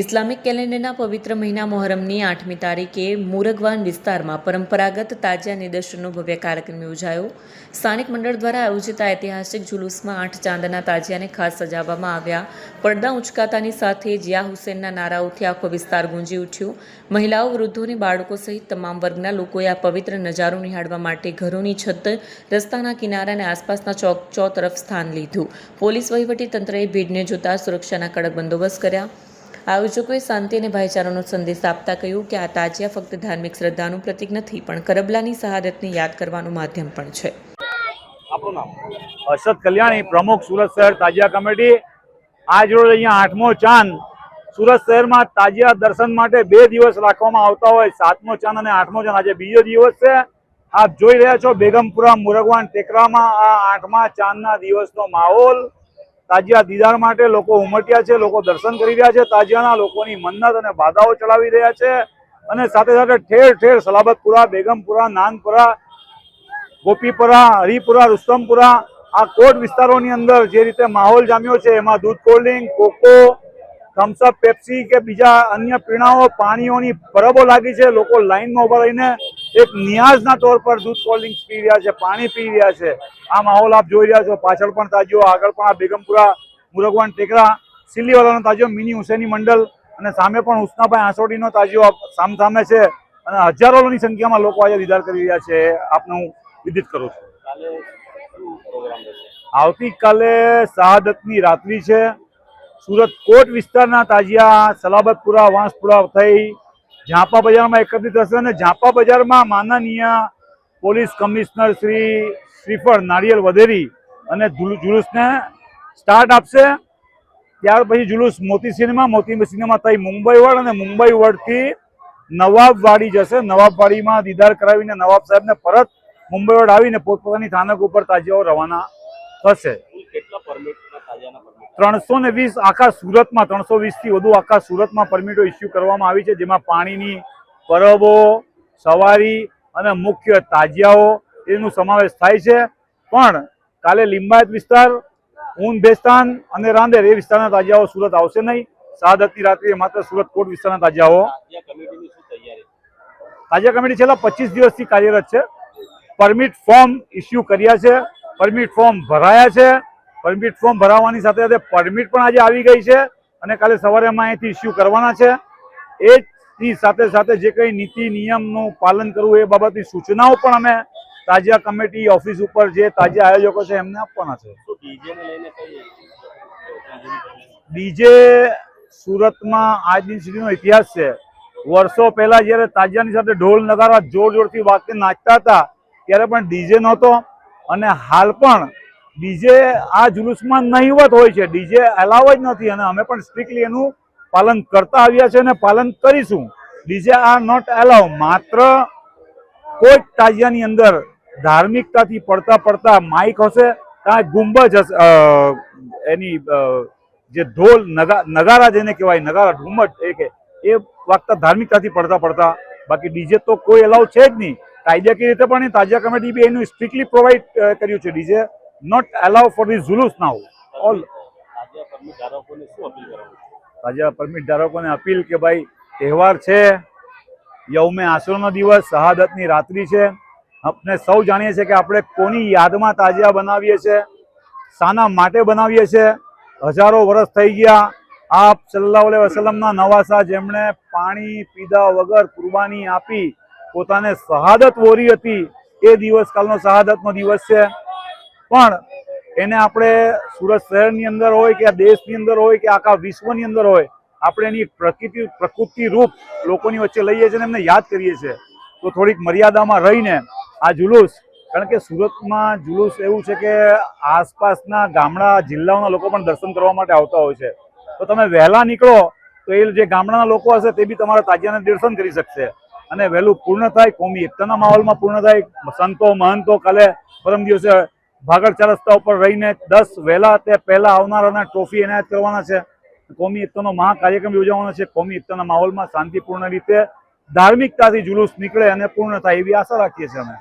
Islamic કેલેન્ડરના પવિત્ર મહિના મોહરમની 8મી તારીખે મુરગવાન વિસ્તારમાં પરંપરાગત તાજિયા નિદર્શનનો ભવ્ય કાર્યક્રમ યોજાયો. સ્થાનિક મંડળ દ્વારા આયોજિત આ ઐતિહાસિક જુલુસમાં 8 ચાંદના તાજિયાને ખાસ સજાવવામાં આવ્યા. પડદા ઉંચકાતાની સાથે જિયા હુસેનના નારાઓથી આખો વિસ્તાર ગુંજી ઉઠ્યો. મહિલાઓ, વૃદ્ધો અને બાળકો સહિત તમામ વર્ગના લોકોએ આ પવિત્ર નજારો નિહાળવા માટે ઘરોની છત, રસ્તાના કિનારા અને આસપાસના ચોતરફ સ્થાન લીધું. પોલીસ વહીવટી તંત્રએ ભીડને જોતા સુરક્ષાના કડક બંદોબસ્ત કર્યા. આયોજકોએ શાંતિ અને ભાઈચારાનો સંદેશ આપતા કહ્યું કે આ તાજિયા ફક્ત ધાર્મિક શ્રદ્ધાનું પ્રતીક નથી, પણ કરબલાની શહાદતને યાદ કરવાનું માધ્યમ પણ છે. આપણું નામ અરશદ કલ્યાણી, પ્રમુખ સુરત શહેર તાજિયા કમિટી. આજ રોજ અહીંયા 8મો ચાંદ સુરત શહેરમાં તાજિયા દર્શન માટે 2 દિવસ રાખવામાં આવતા હોય. 7મો ચાંદ અને 8મો ચાંદ આજે બીજો દિવસ છે. આપ જોઈ રહ્યા છો બેગમપુરા મુરગવાન ટેકરામાં આ 8મા ચાંદના દિવસનો માહોલ. તાજિયા દીદાર માટે લોકો ઉમટ્યા છે, લોકો દર્શન કરી રહ્યા છે. તાજિયાના લોકોની મન્નત અને બાધાઓ ચડાવી રહ્યા છે અને સાથે સાથે ઠેર ઠેર સલાબતપુરા, બેગમપુરા, નાનપુરા, ગોપીપુરા, હરિપુરા, રુસ્તમપુરા આ કોટ વિસ્તારોની અંદર જે રીતે માહોલ જામ્યો છે એમાં દૂધ, કોલ્ડ્રિંક, કોકો, થમ્સઅપ, પેપ્સી કે બીજા અન્ય પીણાઓ, પાણીઓની પરબો લાગી છે. લોકો લાઈનમાં ઉભા રહીને એક નિયાઝના તौर પર દૂધ, કોલ્ડ્રિંક્સ પી રહ્યા છે, પાણી પી રહ્યા છે. આ માહોલ આપ જોઈ રહ્યા છો. પાછળ પણ તાજિયો, આગળ પણ આ બેગમપુરા મુરગવાન ટેકરા, સિલ્લીવાલાનો તાજિયો, મિની હુસેની મંડળ અને સામે પણ હુસનાભાઈ આંસોડીનો તાજિયો સામસામે છે અને હજારોની સંખ્યામાં લોકો આજે દીદાર કરી રહ્યા છે. આપનું વિદિત કરું છું. આવતીકાલે શહાદતની રાત્રિ છે. સુરત કોટ વિસ્તારના તાજિયા સલાબતપુરા, વાંસપુરા થઈ ઝાંપા બજારમાં એકત્રિત થશે અને ઝાંપા બજારમાં માનનીય પોલીસ કમિશનર શ્રી શ્રીફળ નારિયેલ વધેરી અને જુલુસને સ્ટાર્ટ આપશે. ત્યાર પછી જુલુસ મોતી સિનેમા થઈ મુંબઈ વર્ડ અને મુંબઈ વર્ડથી નવાબવાડી જશે. નવાબવાડીમાં દીદાર કરાવીને નવાબ સાહેબને પરત મુંબઈ વર્ડ આવીને પોતપોતાની સ્થાનક ઉપર તાજિયાઓ રવાના થશે. 320 આખા સુરતમાં, 320 થી વધુ આખા સુરતમાં પરમિટો ઇસ્યુ કરવામાં આવી છે, જેમાં પાણીની પરબો, સવારી અને મુખ્ય તાજિયાઓ એનો સમાવેશ થાય છે. પણ કાલે લિંબાયત વિસ્તાર, ઊન ભેસ્તાન અને રાંદેર એ વિસ્તારના તાજિયાઓ સુરત આવશે નહીં. શહાદતની રાત્રિએ માત્ર સુરત કોટ વિસ્તારના તાજિયાઓ. તાજિયા કમિટી છેલ્લા 25 દિવસથી કાર્યરત છે. પરમિટ ફોર્મ ઇસ્યુ કર્યા છે, પરમિટ ફોર્મ ભરાયા છે. પરમિટ ફોર્મ ભરાવાની સાથે સાથે પરમિટ પણ આજે આવી ગઈ છે અને કાલે સવારે અમે અહીંથી ઇસ્યુ કરવાના છે. એ સાથે સાથે જે કંઈ નીતિ નિયમનું પાલન કરવું એ બાબતની સૂચનાઓ પણ અમે તાજિયા કમિટી ઓફિસ ઉપર જે તાજિયા આયોજકો છે એમને આપવાના છે. ડીજે સુરતમાં આજ દિન સુધીનો ઇતિહાસ છે. વર્ષો પહેલા જયારે તાજિયાની સાથે ઢોલ નગારા જોર જોરથી વાગતે નાચતા હતા ત્યારે પણ ડીજે નહોતો અને હાલ પણ ડીજે આ જુલુસમાં નહીવત હોય છે. ડીજે અલાવ જ નથી અને અમે પણ સ્ટ્રિક્ટલી એનું પાલન કરતા આવ્યા છે અને પાલન કરીશું. DJ are not allow. માત્ર કોઈ તાજિયાની અંદર ધાર્મિકતાથી પડતા માઇક હશે, ત્યાં ગુંબજ હશે, એની જે ઢોલ નગારા જેને કહેવાય, નગારા ઘુમ્મટ એ વાગતા ધાર્મિકતાથી પડતા, બાકી ડીજે તો કોઈ અલાવ છે જ નહીં. કાયદાકીય રીતે પણ તાજિયા કમિટી બી એનું સ્ટ્રિક્ટલી પ્રોવાઈડ કર્યું છે. DJ not allow for this Zulus now. All તાજા પરમિટ ધારકોને અપીલ કે ભાઈ તહેવાર છે, યૌમે આશુરાનો દિવસ, શહાદતની રાત્રિ છે. આપણે સૌ જાણીએ છીએ કે આપણે કોની યાદમાં તાજિયા બનાવીએ છીએ, શાના માટે બનાવીએ છીએ. હજારો વર્ષ થઈ ગયા. આપ સલ્લલ્લાહુ અલૈહિ વસલ્લમના નવાસા, જેમણે પાણી પીધા વગર કુરબાની આપી પોતાને શહાદત વોરી હતી, એ દિવસ કાલનો શહાદતનો દિવસ છે. પણ એને આપણે સુરત શહેરની અંદર હોય કે દેશની અંદર હોય કે આખા વિશ્વની અંદર હોય, આપણે એની પ્રકૃતિ રૂપ લોકોની વચ્ચે લઈએ છીએ અને એમને યાદ કરીએ છીએ. તો થોડીક મર્યાદામાં રહીને આ જુલુસ, કારણ કે સુરતમાં જુલુસ એવું છે કે આસપાસના ગામડા જિલ્લાઓના લોકો પણ દર્શન કરવા માટે આવતા હોય છે. તો તમે વહેલા નીકળો તો એ જે ગામડાના લોકો હશે તે બી તમારા તાજિયાના દર્શન કરી શકશે અને વહેલું પૂર્ણ થાય, કોમી એકતાના માહોલમાં પૂર્ણ થાય. સંતો મહંતો કાલે પરમ દિવસે ભાગળ 4 રસ્તા ઉપર રહીને 10 વહેલા તે પહેલા આવનારાના ટ્રોફી એનાયત કરવાના છે. કોમી એકતાનો મહાકાર્યક્રમ યોજવાનો છે. કોમી એકતાના માહોલમાં શાંતિપૂર્ણ રીતે ધાર્મિકતાથી જુલુસ નીકળે અને પૂર્ણ થાય એવી આશા રાખીએ છીએ અમે.